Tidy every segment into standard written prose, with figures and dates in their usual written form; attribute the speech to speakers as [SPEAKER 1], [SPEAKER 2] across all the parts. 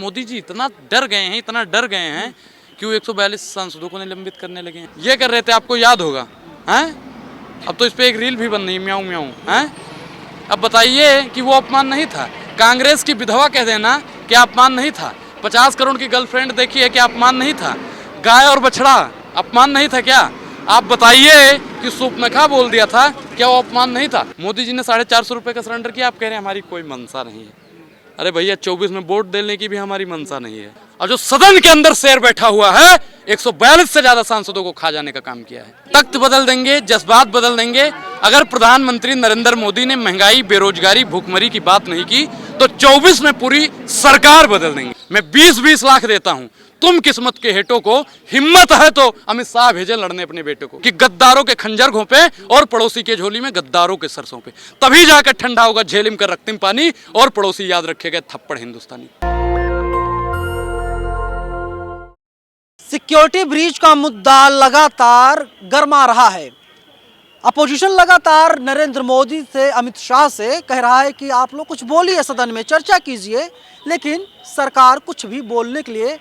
[SPEAKER 1] मोदी जी इतना डर गए हैं कि वो 142 सांसदों को निलंबित करने लगे हैं। ये कर रहे थे, आपको याद होगा हैं? अब तो इस पे एक रील भी बन रही है, म्याऊं म्याऊं हैं। अब बताइए कि वो अपमान नहीं था? कांग्रेस की विधवा कह देना क्या अपमान नहीं था? 50 करोड़ की गर्लफ्रेंड देखी है क्या अपमान नहीं था? गाय और बछड़ा अपमान नहीं था क्या? आप बताइए कि सूपनखा बोल दिया था, क्या वो अपमान नहीं था? मोदी जी ने 450 रुपये का सरेंडर किया, आप कह रहे हैं हमारी कोई मंशा नहीं है। अरे भैया 24 में वोट देने की भी हमारी मंशा नहीं है। और जो सदन के अंदर शेर बैठा हुआ है 142 से ज्यादा सांसदों को खा जाने का काम किया है। तख्त बदल देंगे, जज्बात बदल देंगे। अगर प्रधानमंत्री नरेंद्र मोदी ने महंगाई, बेरोजगारी, भूखमरी की बात नहीं की तो 24 में पूरी सरकार बदल देंगे। मैं 20-20 लाख देता हूं, तुम किस्मत के हेटों को, हिम्मत है तो अमित शाह भेजे लड़ने अपने बेटे को कि गद्दारों के खंजर घोंपे और पड़ोसी के झोली में गद्दारों के सरसों पे, तभी जाकर ठंडा होगा झेलिम कर रक्तिम पानी और पड़ोसी याद रखेगा थप्पड़ हिंदुस्तानी।
[SPEAKER 2] सिक्योरिटी ब्रीच का मुद्दा लगातार गर्मा रहा है। अपोजिशन लगातार नरेंद्र मोदी से, अमित शाह से कह रहा है कि आप लोग कुछ बोलिए, सदन में चर्चा कीजिए, लेकिन सरकार कुछ भी बोलने के लिए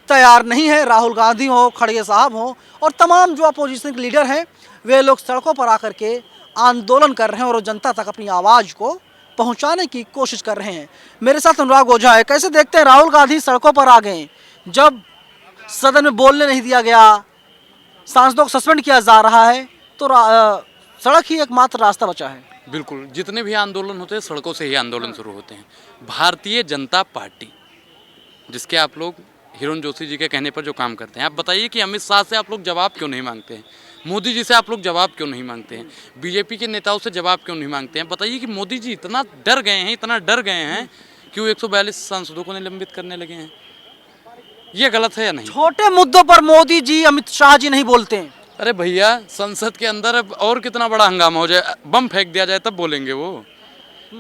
[SPEAKER 2] तैयार नहीं है। राहुल गांधी हो, खड़गे साहब हो और तमाम जो अपोजिशन के लीडर हैं, वे लोग सड़कों पर आकर के आंदोलन कर रहे हैं और जनता तक अपनी आवाज़ को पहुंचाने की कोशिश कर रहे हैं। मेरे साथ अनुराग ओझा है। कैसे देखते हैं, राहुल गांधी सड़कों पर आ गए, जब सदन में बोलने नहीं दिया गया, सांसदों को सस्पेंड किया जा रहा है, तो सड़क ही एकमात्र रास्ता बचा है।
[SPEAKER 1] बिल्कुल, जितने भी आंदोलन होते हैं सड़कों से ही आंदोलन शुरू होते हैं। भारतीय जनता पार्टी, जिसके आप लोग हिरण जोशी जी के कहने पर जो काम करते हैं, आप बताइए कि अमित शाह से आप लोग जवाब क्यों नहीं मांगते हैं? मोदी जी से आप लोग जवाब क्यों नहीं मांगते हैं? बीजेपी के नेताओं से जवाब क्यों नहीं मांगते हैं? बताइए कि मोदी जी इतना डर गए हैं कि वो 142 सांसदों को निलंबित करने लगे हैं। ये गलत है या नहीं?
[SPEAKER 2] छोटे मुद्दों पर मोदी जी, अमित शाह जी नहीं बोलते हैं।
[SPEAKER 1] अरे भैया, संसद के अंदर अब और कितना बड़ा हंगामा हो जाए, बम फेंक दिया जाए तब बोलेंगे वो।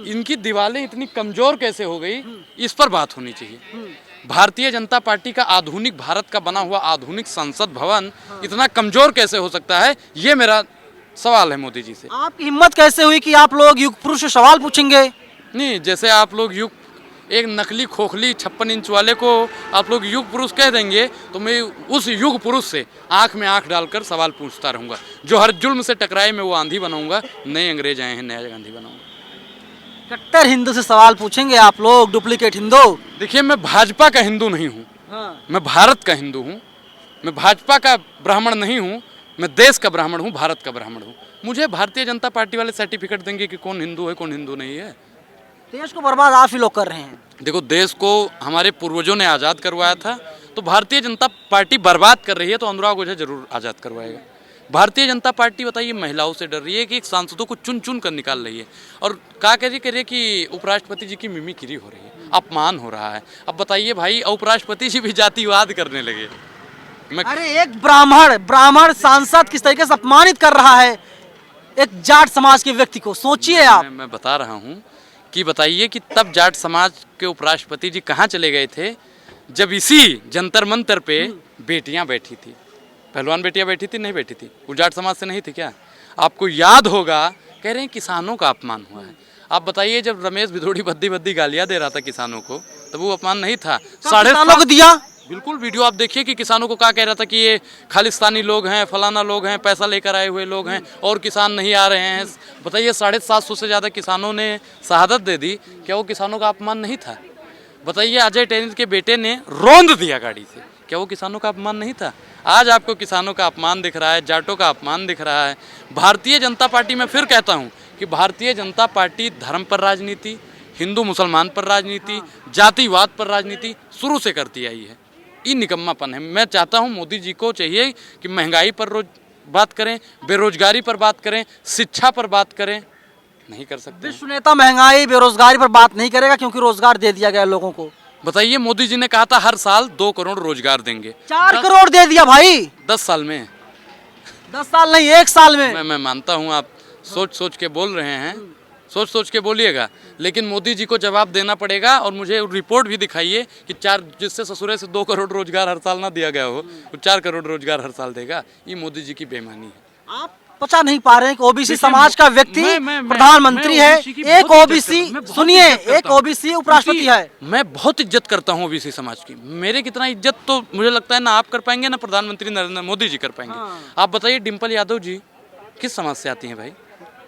[SPEAKER 1] इनकी दीवारें इतनी कमजोर कैसे हो गई, इस पर बात होनी चाहिए। भारतीय जनता पार्टी का आधुनिक, भारत का बना हुआ आधुनिक संसद भवन इतना कमजोर कैसे हो सकता है, ये मेरा सवाल है मोदी जी से।
[SPEAKER 2] आपकी हिम्मत कैसे हुई कि आप लोग युग पुरुष से सवाल पूछेंगे?
[SPEAKER 1] नहीं, जैसे आप लोग एक नकली खोखली 56 इंच वाले को आप लोग युग पुरुष कह देंगे, तो मैं उस युग पुरुष से आंख में आंख डालकर सवाल पूछता रहूंगा। जो हर जुल्म से टकराए मैं वो आंधी बनाऊंगा, नए अंग्रेज आए हैं नया गांधी बनाऊंगा।
[SPEAKER 2] कट्टर हिंदू से सवाल पूछेंगे आप लोग, डुप्लीकेट हिंदू?
[SPEAKER 1] देखिए, मैं भाजपा का हिंदू नहीं हूँ।
[SPEAKER 2] हाँ।
[SPEAKER 1] मैं भारत का हिंदू हूँ। मैं भाजपा का ब्राह्मण नहीं हूँ, मैं देश का ब्राह्मण हूँ, भारत का ब्राह्मण हूँ। मुझे भारतीय जनता पार्टी वाले सर्टिफिकेट देंगे कि कौन हिंदू है कौन हिंदू नहीं है।
[SPEAKER 2] देश को बर्बाद आप ही लोग कर रहे हैं।
[SPEAKER 1] देखो, देश को हमारे पूर्वजों ने आज़ाद करवाया था, तो भारतीय जनता पार्टी बर्बाद कर रही है तो अनुराग ओझा जरूर आज़ाद करवाएगा। भारतीय जनता पार्टी बताइए महिलाओं से डर रही है कि एक सांसदों को चुन चुन कर निकाल रही है, और क्या कह रही है कि उपराष्ट्रपति जी की मिमिक्री हो रही है, अपमान हो रहा है। अब बताइए भाई, उपराष्ट्रपति जी भी जातिवाद करने लगे।
[SPEAKER 2] अरे एक ब्राह्मण सांसद किस तरीके से अपमानित कर रहा है एक जाट समाज के व्यक्ति को, सोचिए आप।
[SPEAKER 1] मैं बता रहा हूँ कि बताइए कि तब जाट समाज के उपराष्ट्रपति जी कहाँ चले गए थे, जब इसी जंतर मंतर पे बेटियां बैठी थी, पहलवान बेटियां बैठी थी, नहीं बैठी थी? वो जाट समाज से नहीं थी क्या? आपको याद होगा, कह रहे हैं किसानों का अपमान हुआ है। आप बताइए, जब रमेश भिदोड़ी भद्दी गालियां दे रहा था किसानों को, तब वो अपमान नहीं था?
[SPEAKER 2] 7.5 दिया। बिल्कुल,
[SPEAKER 1] वीडियो आप देखिए कि किसानों को क्या कह रहा था कि ये खालिस्तानी लोग हैं, फलाना लोग हैं, पैसा लेकर आए हुए लोग हैं और किसान नहीं आ रहे हैं। बताइए, 750 से ज़्यादा किसानों ने शहादत दे दी, क्या वो किसानों का अपमान नहीं था? बताइए, अजय टैनित के बेटे ने रौंद दिया गाड़ी से, क्या वो किसानों का अपमान नहीं था? आज आपको किसानों का अपमान दिख रहा है, जाटों का अपमान दिख रहा है। भारतीय जनता पार्टी, में फिर कहता हूँ कि भारतीय जनता पार्टी धर्म पर राजनीति, हिंदू मुसलमान पर राजनीति, जातिवाद पर राजनीति शुरू से करती आई है। ये निकम्मापन है। मैं चाहता हूँ मोदी जी को चाहिए कि महंगाई पर रोज बात करें, बेरोजगारी पर बात करें, शिक्षा पर बात करें। नहीं कर सकते।
[SPEAKER 2] विश्व नेता महंगाई, बेरोजगारी पर बात नहीं करेगा क्योंकि रोजगार दे दिया गया लोगों को।
[SPEAKER 1] बताइए, मोदी जी ने कहा था हर साल 2 करोड़ रोजगार देंगे,
[SPEAKER 2] 4 करोड़ दे दिया भाई
[SPEAKER 1] 10 साल में।
[SPEAKER 2] 10 साल नहीं, 1 साल में।
[SPEAKER 1] मैं मानता हूँ आप सोच के बोल रहे हैं, सोच के बोलिएगा, लेकिन मोदी जी को जवाब देना पड़ेगा। और मुझे रिपोर्ट भी दिखाइए कि जिससे ससुरे से 2 करोड़ रोजगार हर साल ना दिया गया हो, वो 4 करोड़ रोजगार हर साल देगा। ये मोदी जी की बेईमानी है।
[SPEAKER 2] आप पचा नहीं पा रहे हैं कि ओबीसी
[SPEAKER 1] देखिए,
[SPEAKER 2] समाज का व्यक्ति
[SPEAKER 1] मैं
[SPEAKER 2] प्रधानमंत्री है,
[SPEAKER 1] OBC की
[SPEAKER 2] एक
[SPEAKER 1] बहुत
[SPEAKER 2] ओबीसी,
[SPEAKER 1] इज्जत करता हूं, मैं बहुत
[SPEAKER 2] सुनिए,
[SPEAKER 1] इज्जत करता
[SPEAKER 2] एक
[SPEAKER 1] हूं।
[SPEAKER 2] ओबीसी उपराष्ट्रपति है।
[SPEAKER 1] मैं बहुत इज्जत करता हूँ ओबीसी समाज की। मेरे कितना इज्जत तो मुझे लगता है ना आप कर पाएंगे ना प्रधानमंत्री नरेंद्र मोदी जी कर पाएंगे।
[SPEAKER 2] हाँ।
[SPEAKER 1] आप बताइए डिम्पल यादव जी किस समाज से आती हैं भाई?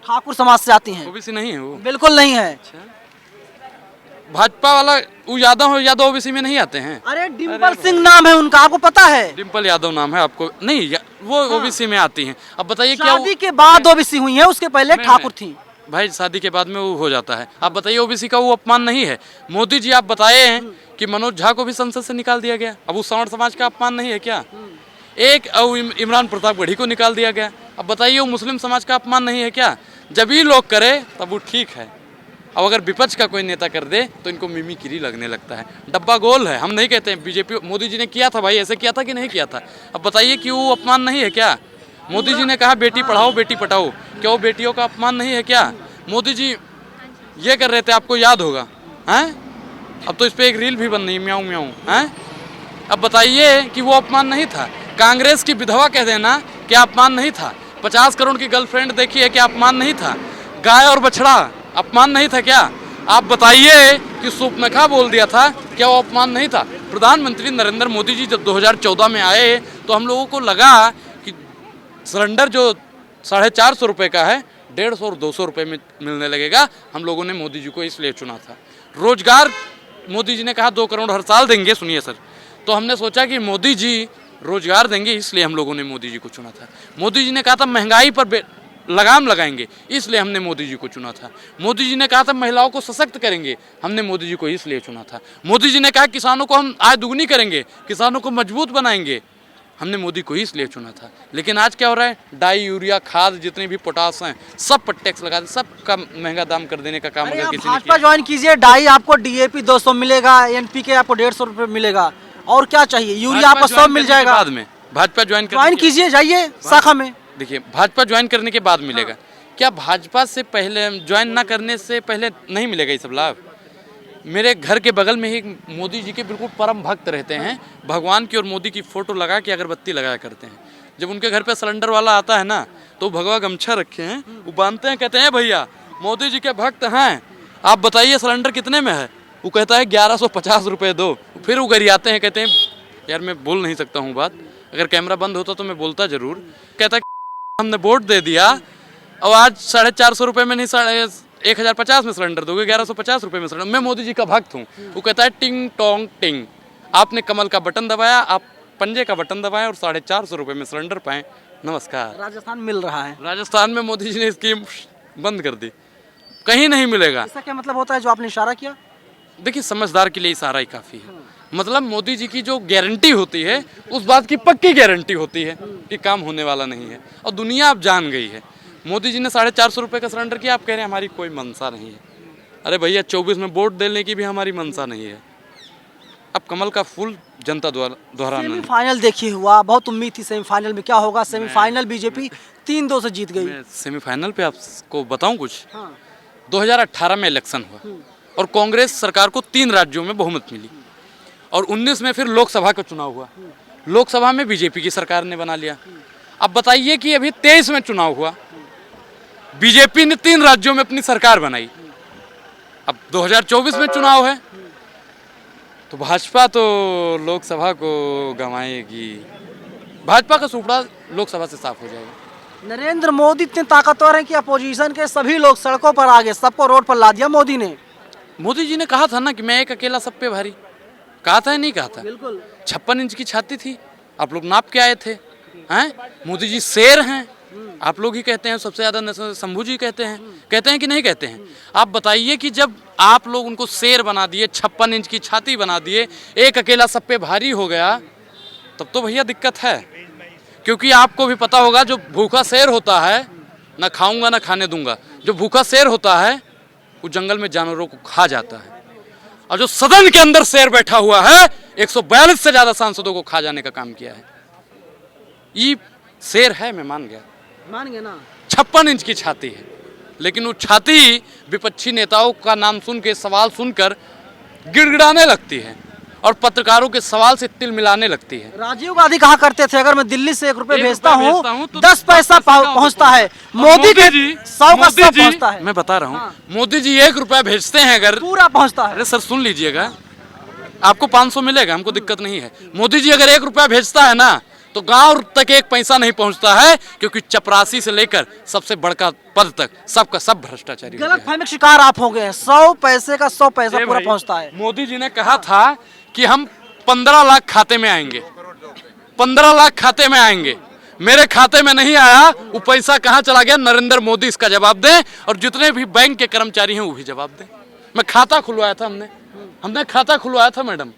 [SPEAKER 2] ठाकुर समाज से आती हैं।
[SPEAKER 1] ओबीसी नहीं है वो।
[SPEAKER 2] बिल्कुल नहीं है।
[SPEAKER 1] भाजपा वाला वो यादव ओबीसी में नहीं आते हैं।
[SPEAKER 2] अरे डिम्पल सिंह नाम है उनका, आपको पता है?
[SPEAKER 1] डिम्पल यादव नाम है आपको नहीं वो ओबीसी में आती हैं। अब बताइए क्या
[SPEAKER 2] शादी के बाद ओबीसी हुई है, उसके पहले ठाकुर थी।
[SPEAKER 1] भाई शादी के बाद में वो हो जाता है। आप बताइए ओबीसी का वो अपमान नहीं है? मोदी जी आप बताए हैं कि मनोज झा को भी संसद से निकाल दिया गया, अब वो सवर्ण समाज का अपमान नहीं है क्या? एक इमरान प्रतापगढ़ी को निकाल दिया गया, अब बताइए वो मुस्लिम समाज का अपमान नहीं है क्या? जब ये लोग करे तब वो ठीक है। अब अगर विपक्ष का कोई नेता कर दे तो इनको मिमिक्री लगने लगता है। डब्बा गोल है, हम नहीं कहते हैं। बीजेपी मोदी जी ने किया था भाई, ऐसे किया था कि नहीं किया था? अब बताइए कि वो अपमान नहीं है क्या? मोदी जी ने कहा बेटी पढ़ाओ बेटी पढ़ाओ, क्या वो बेटियों का अपमान नहीं है क्या? मोदी जी ये कर रहे थे, आपको याद होगा हैं? अब तो इस पे एक रील भी बन रही है, म्याऊं म्याऊं हैं। अब बताइए कि वो अपमान नहीं था? कांग्रेस की विधवा कह देना क्या अपमान नहीं था? 50 करोड़ की गर्लफ्रेंड देखी है क्या अपमान नहीं था? गाय और बछड़ा अपमान नहीं था क्या? आप बताइए कि सूपनखा बोल दिया था, क्या वो अपमान नहीं था? प्रधानमंत्री नरेंद्र मोदी जी जब 2014 में आए तो हम लोगों को लगा कि सिलेंडर जो 450 रुपये का है 150 और 200 रुपये में मिलने लगेगा। हम लोगों ने मोदी जी को इसलिए चुना था। रोजगार मोदी जी ने कहा 2 करोड़ हर साल देंगे, सुनिए सर, तो हमने सोचा कि मोदी जी रोजगार देंगे, इसलिए हम लोगों ने मोदी जी को चुना था। मोदी जी ने कहा था महंगाई पर लगाम लगाएंगे, इसलिए हमने मोदी जी को चुना था। मोदी जी ने कहा था महिलाओं को सशक्त करेंगे, हमने मोदी जी को इसलिए चुना था। मोदी जी ने कहा किसानों को हम आय दुगनी करेंगे, किसानों को मजबूत बनाएंगे, हमने मोदी को ही इसलिए चुना था। लेकिन आज क्या हो रहा है? डाई यूरिया खाद जितने भी पोटास हैं सब पर टैक्स लगा दे, सब का महंगा दाम कर देने का काम
[SPEAKER 2] अरे
[SPEAKER 1] अगर
[SPEAKER 2] आप
[SPEAKER 1] किसी ने
[SPEAKER 2] भाजपा
[SPEAKER 1] किया।
[SPEAKER 2] ज्वाइन कीजिए, डाई आपको डीएपी 200 मिलेगा, एनपीके आपको 150 रुपये मिलेगा, और क्या चाहिए? यूरिया आपको 100 मिल जाएगा।
[SPEAKER 1] बाद में भाजपा ज्वाइन
[SPEAKER 2] कीजिए, जाइए शाखा में।
[SPEAKER 1] देखिए भाजपा ज्वाइन करने के बाद मिलेगा। क्या भाजपा से पहले ज्वाइन ना करने से पहले नहीं मिलेगा ये सब लाभ? मेरे घर के बगल में ही मोदी जी के बिल्कुल परम भक्त रहते हैं, भगवान की और मोदी की फोटो लगा के अगरबत्ती लगाया करते हैं। जब उनके घर पे सिलेंडर वाला आता है ना तो भगवा गमछा रखे हैं, वो बांधते हैं, कहते हैं भैया मोदी जी के भक्त हैं, आप बताइए सिलेंडर कितने में है? वो कहता है 1150 रुपये दो। फिर वो गरियाते हैं, कहते हैं यार मैं बोल नहीं सकता हूँ बात, अगर कैमरा बंद होता तो मैं बोलता जरूर। कहता है हमने वोट दे दिया और आज 450 रुपये में नहीं 1050 में सिलेंडर दोगे, 1150 रुपये में सिलेंडर। मैं मोदी जी का भक्त हूँ। वो कहता है टिंग टोंग टिंग, आपने कमल का बटन दबाया, आप पंजे का बटन दबाएं और 450 रुपये में सिलेंडर पाएं। नमस्कार।
[SPEAKER 2] राजस्थान मिल रहा है।
[SPEAKER 1] राजस्थान में मोदी जी ने स्कीम बंद कर दी, कहीं नहीं मिलेगा।
[SPEAKER 2] इसका क्या मतलब होता है जो आपने इशारा किया?
[SPEAKER 1] देखिए समझदार के लिए इशारा ही काफ़ी है। मतलब मोदी जी की जो गारंटी होती है उस बात की पक्की गारंटी होती है कि काम होने वाला नहीं है, और दुनिया अब जान गई है। मोदी जी ने 450 रुपये का सिलेंडर किया, आप कह रहे हैं हमारी कोई मंशा नहीं है। अरे भैया 24 में वोट देने की भी हमारी मंशा नहीं है। अब कमल का फूल जनता द्वारा
[SPEAKER 2] सेमीफाइनल देखिए हुआ, बहुत उम्मीद थी सेमीफाइनल में क्या होगा। सेमीफाइनल बीजेपी 3-2 से जीत गई।
[SPEAKER 1] मैं सेमीफाइनल पे आपको बताऊं कुछ।
[SPEAKER 2] हाँ।
[SPEAKER 1] 2018 में इलेक्शन हुआ और कांग्रेस सरकार को 3 राज्यों में बहुमत मिली, और 19 में फिर लोकसभा का चुनाव हुआ। लोकसभा में बीजेपी की सरकार ने बना लिया। अब बताइए कि अभी 23 में चुनाव हुआ, बीजेपी ने 3 राज्यों में अपनी सरकार बनाई। अब 2024 में चुनाव है तो भाजपा तो लोकसभा को गंवाएगी। भाजपा का सुपड़ा लोकसभा से साफ हो जाएगा।
[SPEAKER 2] नरेंद्र मोदी इतने ताकतवर हैं कि अपोजिशन के सभी लोग सड़कों पर आ गए, सबको रोड पर ला दिया मोदी ने।
[SPEAKER 1] मोदी जी ने कहा था ना कि मैं एक अकेला सब पे भारी, कहा था या नहीं कहा था?
[SPEAKER 2] बिल्कुल।
[SPEAKER 1] 56 इंच की छाती थी, आप लोग नाप के आए थे हैं? मोदी जी शेर हैं, आप लोग ही कहते हैं सबसे ज़्यादा, शंभू जी कहते हैं कि नहीं कहते हैं? आप बताइए कि जब आप लोग उनको शेर बना दिए, 56 इंच की छाती बना दिए, एक अकेला सब पे भारी हो गया, तब तो भैया दिक्कत है। क्योंकि आपको भी पता होगा जो भूखा शेर होता है ना खाऊंगा ना खाने दूंगा, जो भूखा शेर होता है वो जंगल में जानवरों को खा जाता है, और जो सदन के अंदर शेर बैठा हुआ है 142 से ज्यादा सांसदों को खा जाने का काम किया है। ये शेर है, मैं मान गया,
[SPEAKER 2] मान गए ना।
[SPEAKER 1] 56 इंच की छाती है, लेकिन वो छाती विपक्षी नेताओं का नाम सुन के, सवाल सुनकर गिड़गिड़ाने लगती है। और पत्रकारों के सवाल से तिल मिलाने लगती है।
[SPEAKER 2] राजीव गांधी कहा करते थे अगर मैं दिल्ली से 1 रुपए भेजता
[SPEAKER 1] रुपया
[SPEAKER 2] हूँ
[SPEAKER 1] भेजता हूँ तो
[SPEAKER 2] 10 पैसा पहुँचता है। मोदी के 100 का 100 पहुँचता है।
[SPEAKER 1] मैं बता रहा हूँ, मोदी जी 1 रुपया भेजते हैं अगर,
[SPEAKER 2] पूरा पहुँचता है।
[SPEAKER 1] अरे सर सुन लीजिएगा, आपको 500 मिलेगा, हमको दिक्कत नहीं है। मोदी जी अगर 1 रुपया भेजता है ना तो गांव तक 1 पैसा नहीं पहुंचता है, क्योंकि चपरासी से लेकर सबसे बड़का पद तक सबका सब भ्रष्टाचारी हो गया है।
[SPEAKER 2] गलत फहमी का शिकार आप हो गए हैं। 100 पैसे का 100 पैसा
[SPEAKER 1] ये
[SPEAKER 2] पूरा
[SPEAKER 1] भाई,
[SPEAKER 2] पहुँचता है।
[SPEAKER 1] मोदी जी ने कहा था कि हम 15 लाख खाते में आएंगे, 15 लाख खाते में आएंगे। मेरे खाते में नहीं आया, वो पैसा कहाँ चला गया? नरेंद्र मोदी इसका जवाब दें, और जितने भी बैंक के कर्मचारी हैं वो भी जवाब दें। मैं खाता खुलवाया था, हमने खाता खुलवाया था मैडम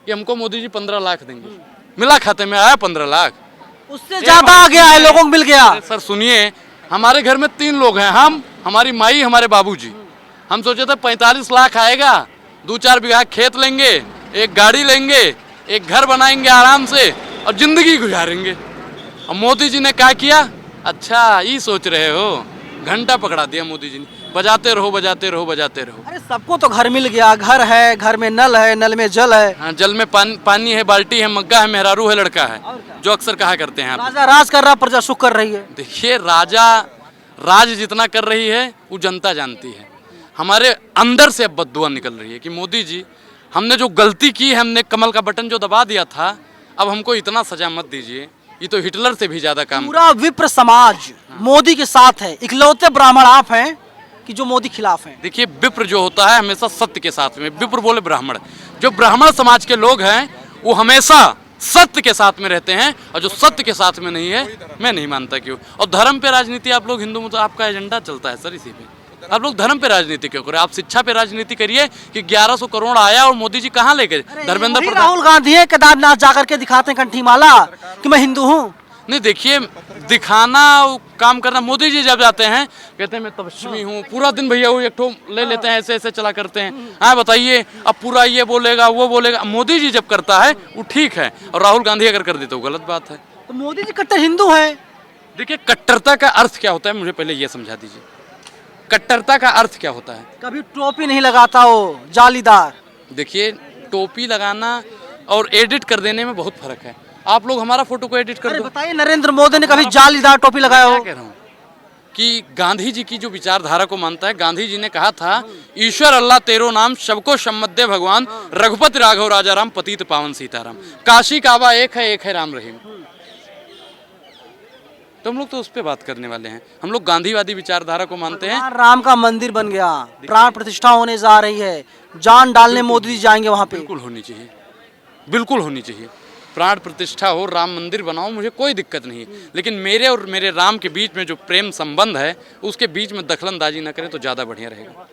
[SPEAKER 1] कि हमको मोदी जी 15 लाख देंगे, मिला खाते में आया 15 लाख,
[SPEAKER 2] उससे ज्यादा आ गया है, लोगों को मिल गया।
[SPEAKER 1] सर सुनिए, हमारे घर में 3 लोग हैं, हम, हमारी माई, हमारे बाबूजी। हम सोचे थे 45 लाख आएगा, 2-4 बीघा खेत लेंगे, एक गाड़ी लेंगे, एक घर बनाएंगे आराम से और जिंदगी गुजारेंगे। और मोदी जी ने क्या किया? अच्छा ये सोच रहे हो? घंटा पकड़ा दिया मोदी जी ने, बजाते रहो बजाते रहो बजाते रहो।
[SPEAKER 2] अरे सबको तो घर मिल गया, घर है, घर में नल है, नल में जल है।
[SPEAKER 1] हाँ, जल में पानी है, बाल्टी है, मग्गा है, मेहरारू है, लड़का है, जो अक्सर कहा करते हैं आप।
[SPEAKER 2] राजा राज कर रहा, प्रजा सुख कर रही है।
[SPEAKER 1] देखिए, राजा राज जितना कर रही है वो जनता जानती है। हमारे अंदर से अब बददुआ निकल रही है कि मोदी जी, हमने जो गलती की है, हमने कमल का बटन जो दबा दिया था, अब हमको इतना सजा मत दीजिए। ये तो हिटलर से भी ज्यादा काम।
[SPEAKER 2] पूरा विप्र समाज मोदी के साथ है। इकलौते ब्राह्मण आप हैं कि जो मोदी खिलाफ हैं।
[SPEAKER 1] देखिए, विप्र जो होता है हमेशा सत्य के साथ में, विप्र बोले ब्राह्मण, जो ब्राह्मण समाज के लोग हैं वो हमेशा सत्य के साथ में रहते हैं, और जो सत्य के साथ में नहीं है, मैं नहीं मानता क्यों। और धर्म पे राजनीति आप लोग हिंदू में तो आपका एजेंडा चलता है सर, इसी पे आप लोग धर्म पे राजनीति क्यों करें? आप शिक्षा पे राजनीति करिए कि 1100 करोड़ आया और मोदी जी कहाँ लेके? धर्मेंद्र प्रधान,
[SPEAKER 2] राहुल गांधी है केदारनाथ जाकर के दिखाते हैं कंठी माला कि मैं हिंदू हूँ।
[SPEAKER 1] नहीं देखिए, दिखाना काम करना, मोदी जी जब जाते हैं कहते हैं मैं तपस्वी हूँ, पूरा दिन भैया वो एक ठो ले लेते हैं, ऐसे ऐसे चला करते हैं। हाँ बताइए, अब पूरा ये बोलेगा वो बोलेगा। मोदी जी जब करता है वो ठीक है, और राहुल गांधी अगर कर देते वो गलत बात है।
[SPEAKER 2] तो मोदी जी कट्टर हिंदू हैं।
[SPEAKER 1] देखिए, कट्टरता का अर्थ क्या होता है मुझे पहले ये समझा दीजिए। कट्टरता का अर्थ क्या होता है?
[SPEAKER 2] कभी टोपी नहीं लगाता वो जालीदार।
[SPEAKER 1] देखिए, टोपी लगाना और एडिट कर देने में बहुत फर्क है। आप लोग हमारा फोटो को एडिट कर
[SPEAKER 2] अरे
[SPEAKER 1] दो।
[SPEAKER 2] बताइए, नरेंद्र मोदी ने कभी जालीदार टोपी लगाया हो?
[SPEAKER 1] क्या कह रहा हूँ कि गांधी जी की जो विचारधारा को मानता है, गांधी जी ने कहा था, ईश्वर अल्लाह तेरो नाम, सबको सम्मत दे भगवान, रघुपति राघव राजा राम, पतित पावन सीताराम, काशी काबा एक है राम रहीम। तो हम लोग तो उस पे बात करने वाले हैं। हम लोग गांधीवादी विचारधारा को मानते हैं।
[SPEAKER 2] राम का मंदिर बन गया, प्राण प्रतिष्ठा होने जा रही है, जान डालने मोदी जी जाएंगे वहाँ पे।
[SPEAKER 1] बिल्कुल होनी चाहिए, बिल्कुल होनी चाहिए। प्राण प्रतिष्ठा हो, राम मंदिर बनाओ, मुझे कोई दिक्कत नहीं है। लेकिन मेरे और मेरे राम के बीच में जो प्रेम संबंध है, उसके बीच में दखलंदाजी न करें तो ज्यादा बढ़िया रहेगा।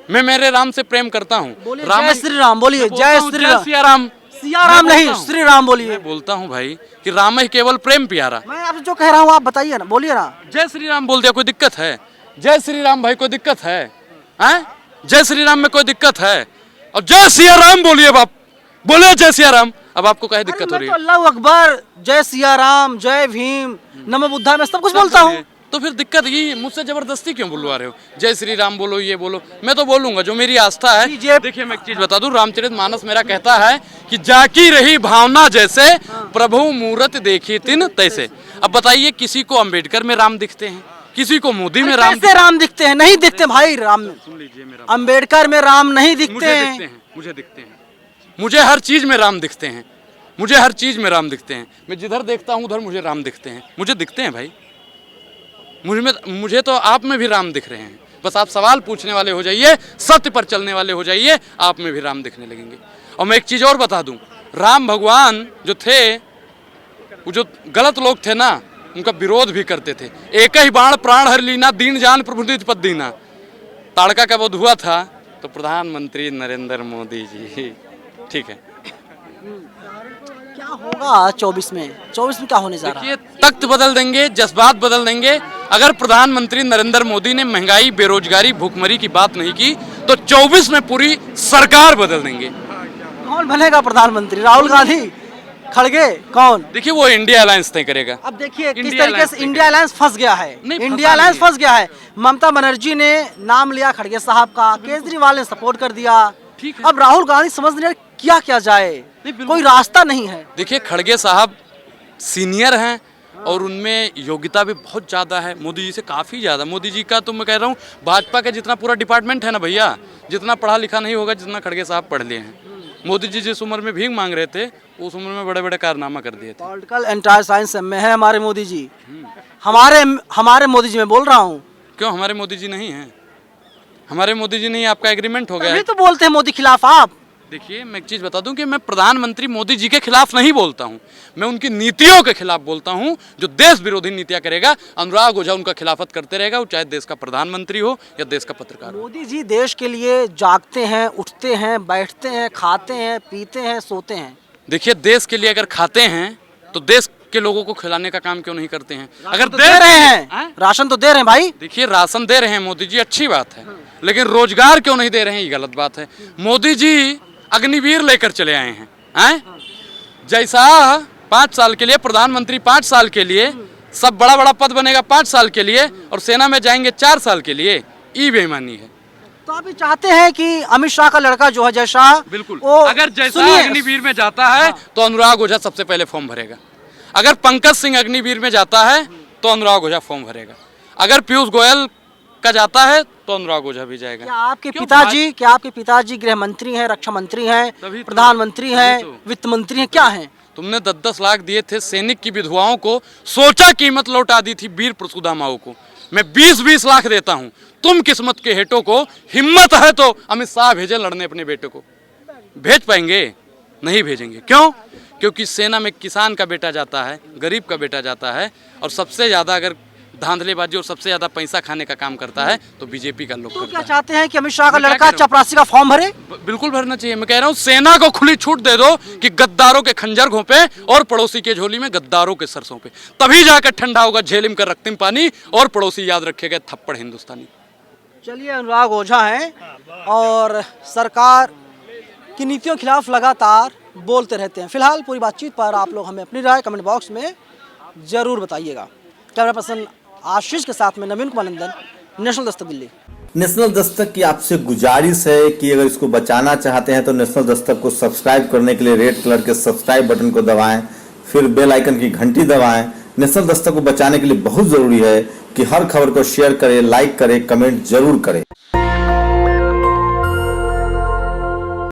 [SPEAKER 1] मैं मेरे राम से प्रेम करता हूँ।
[SPEAKER 2] जय श्री राम बोलिए, जय श्री राम।
[SPEAKER 1] सिया राम,
[SPEAKER 2] सिया राम नहीं, श्री राम बोलिए।
[SPEAKER 1] मैं बोलता हूँ भाई कि राम ही केवल प्रेम प्यारा।
[SPEAKER 2] मैं आपसे जो कह रहा हूँ आप बताइए ना, बोलिए ना।
[SPEAKER 1] जय श्री राम बोल दिया, कोई दिक्कत है? जय श्री राम भाई, कोई दिक्कत है? हैं? जय श्री राम में कोई दिक्कत है? और जय सिया राम बोलिए बाप, बोले जय सिया राम। अब आपको क्या दिक्कत हो रही है?
[SPEAKER 2] अल्लाह अकबर, जय सिया राम, जय भीम, नमो बुद्धा, मैं सब कुछ बोलता हूँ।
[SPEAKER 1] तो फिर दिक्कत ये, मुझसे जबरदस्ती क्यों बुलवा रहे हो? जय श्री राम बोलो, ये बोलो। मैं तो बोलूंगा जो मेरी आस्था है। देखिए, मैं एक चीज बता दूं, रामचरितमानस मेरा कहता है कि जाकी रही भावना जैसे, प्रभु मूरत देखी तिन तैसे। अब बताइए, किसी को अंबेडकर में राम दिखते हैं, किसी को मोदी में राम
[SPEAKER 2] दिखते हैं? नहीं दिखते भाई राम में।
[SPEAKER 1] सुन लीजिए मेरा,
[SPEAKER 2] अंबेडकर में राम नहीं दिखते हैं।
[SPEAKER 1] मुझे दिखते हैं, मुझे हर चीज में राम दिखते हैं, मुझे हर चीज में राम दिखते हैं। मैं जिधर देखता हूँ उधर मुझे राम दिखते हैं, मुझे दिखते हैं भाई। मुझे तो आप में भी राम दिख रहे हैं। बस आप सवाल पूछने वाले हो जाइए, सत्य पर चलने वाले हो जाइए, आप में भी राम दिखने लगेंगे। और मैं एक चीज और बता दूं, राम भगवान जो थे, वो जो गलत लोग थे ना, उनका विरोध भी करते थे। एक ही बाण प्राण हर लीना, दीन जान प्रभु निज पद दीना। ताड़का का वध हुआ था तो प्रधानमंत्री नरेंद्र मोदी जी, ठीक है।
[SPEAKER 2] क्या होगा 24 में? 24 में क्या होने जा रहा है?
[SPEAKER 1] देखिए, तख्त बदल देंगे, जज्बात बदल देंगे। अगर प्रधानमंत्री नरेंद्र मोदी ने महंगाई, बेरोजगारी, भूखमरी की बात नहीं की तो 24 में पूरी सरकार बदल देंगे।
[SPEAKER 2] कौन बनेगा प्रधानमंत्री? राहुल गांधी, खड़गे, कौन?
[SPEAKER 1] देखिए, वो इंडिया अलायंस तय करेगा।
[SPEAKER 2] अब देखिए किस तरीके से इंडिया अलायंस फंस गया है। इंडिया अलायंस फंस गया है। ममता बनर्जी ने नाम लिया खड़गे साहब का, केजरीवाल ने सपोर्ट कर दिया।
[SPEAKER 1] ठीक है।
[SPEAKER 2] अब राहुल गांधी समझ नहीं रहे क्या किया जाए।
[SPEAKER 1] बिल्कुल।
[SPEAKER 2] कोई रास्ता नहीं है।
[SPEAKER 1] देखिए खड़गे साहब सीनियर हैं और उनमें योग्यता भी बहुत ज़्यादा है, मोदी जी से काफ़ी ज़्यादा। मोदी जी का तो मैं कह रहा हूँ भाजपा का जितना पूरा डिपार्टमेंट है ना भैया, जितना पढ़ा लिखा नहीं होगा जितना खड़गे साहब पढ़ लिए हैं। मोदी जी जिस उम्र में भीख मांग रहे थे उस उम्र में बड़े बड़े कारनामा कर दिए थे।
[SPEAKER 2] पॉलिटिकल एंटायर साइंस में है हमारे मोदी जी। हमारे मोदी जी मैं बोल रहा हूँ।
[SPEAKER 1] क्यों हमारे मोदी जी नहीं हैं? हमारे मोदी जी नहीं, आपका एग्रीमेंट हो गया
[SPEAKER 2] तभी
[SPEAKER 1] है।
[SPEAKER 2] तो बोलते हैं मोदी खिलाफ आप।
[SPEAKER 1] देखिए मैं एक चीज़ बता दूं कि मैं प्रधानमंत्री मोदी जी के खिलाफ नहीं बोलता हूं, मैं उनकी नीतियों के खिलाफ बोलता हूं जो देश विरोधी नीतियां करेगा। अनुराग ओझा उनका खिलाफत करते रहेगा, वो चाहे देश का प्रधानमंत्री हो या देश का पत्रकार हो।
[SPEAKER 2] मोदी जी देश के लिए जागते हैं, उठते हैं, बैठते हैं, खाते हैं, पीते हैं, सोते हैं।
[SPEAKER 1] देखिए देश के लिए अगर खाते हैं तो देश के लोगों को खिलाने का काम क्यों नहीं करते हैं? अगर
[SPEAKER 2] तो दे रहे हैं, राशन तो दे रहे हैं भाई।
[SPEAKER 1] देखिए राशन दे रहे हैं मोदी जी, अच्छी बात है, लेकिन रोजगार क्यों नहीं दे रहे हैं ये गलत बात है। मोदी जी अग्निवीर लेकर चले आए हैं, जैसा 5 साल के लिए प्रधानमंत्री 5 साल के लिए, सब बड़ा बड़ा पद बनेगा 5 साल के लिए और सेना में जाएंगे 4 साल के लिए, ये बेईमानी है।
[SPEAKER 2] तो आप ये चाहते हैं कि अमित शाह का लड़का जो है जैसा,
[SPEAKER 1] बिल्कुल,
[SPEAKER 2] वो
[SPEAKER 1] अगर जैसा अग्निवीर में जाता है तो अनुराग ओझा सबसे पहले फॉर्म भरेगा। अगर पंकज सिंह अग्निवीर में जाता है तो अनुराग ओझा फॉर्म भरेगा। अगर पीयूष गोयल का जाता है तो अनुराग ओझा भी जाएगा।
[SPEAKER 2] क्या आपके पिताजी गृह मंत्री हैं, रक्षा मंत्री हैं, प्रधानमंत्री हैं, वित्त मंत्री हैं, क्या हैं?
[SPEAKER 1] तुमने 10-10 लाख दिए थे सैनिक की विधवाओं को, सोचा कीमत लौटा दी थी वीर प्रसूदा माओ को। मैं 20-20 लाख देता हूं, तुम किस्मत के हेटों को, हिम्मत है तो अमित शाह भेजे लड़ने अपने बेटे को। भेज पाएंगे? नहीं भेजेंगे। क्यों? क्योंकि सेना में किसान का बेटा जाता है, गरीब का बेटा जाता है, और सबसे ज्यादा अगर धांधलेबाजी और सबसे ज्यादा पैसा खाने का काम करता है तो बीजेपी का लोग
[SPEAKER 2] तो
[SPEAKER 1] करता
[SPEAKER 2] क्या
[SPEAKER 1] है।
[SPEAKER 2] चाहते हैं कि अमित शाह का लड़का चपरासी का फॉर्म भरे?
[SPEAKER 1] बिल्कुल भरना चाहिए। मैं कह रहा हूँ सेना को खुली छूट दे दो कि गद्दारों के खंजर घोंपे और पड़ोसी के झोली में गद्दारों के सरसों पे, तभी जाकर ठंडा होगा झेलिम कर रक्तिम पानी और पड़ोसी याद रखेगा थप्पड़ हिंदुस्तानी।
[SPEAKER 2] चलिए, अनुराग ओझा हैं और सरकार की नीतियों के खिलाफ लगातार बोलते रहते हैं। फिलहाल पूरी बातचीत पर आप लोग हमें अपनी राय कमेंट बॉक्स में जरूर बताइएगा। कैमरा पर्सन आशीष के साथ में नवीन कुमार नंदन, नेशनल दस्तक दिल्ली।
[SPEAKER 3] नेशनल दस्तक की आपसे गुजारिश है कि अगर इसको बचाना चाहते हैं तो नेशनल दस्तक को सब्सक्राइब करने के लिए रेड कलर के सब्सक्राइब बटन को दबाएं, फिर बेल आइकन की घंटी दबाएं। नेशनल दस्तक को बचाने के लिए बहुत जरूरी है कि हर खबर को शेयर करें, लाइक करें, कमेंट जरूर करें।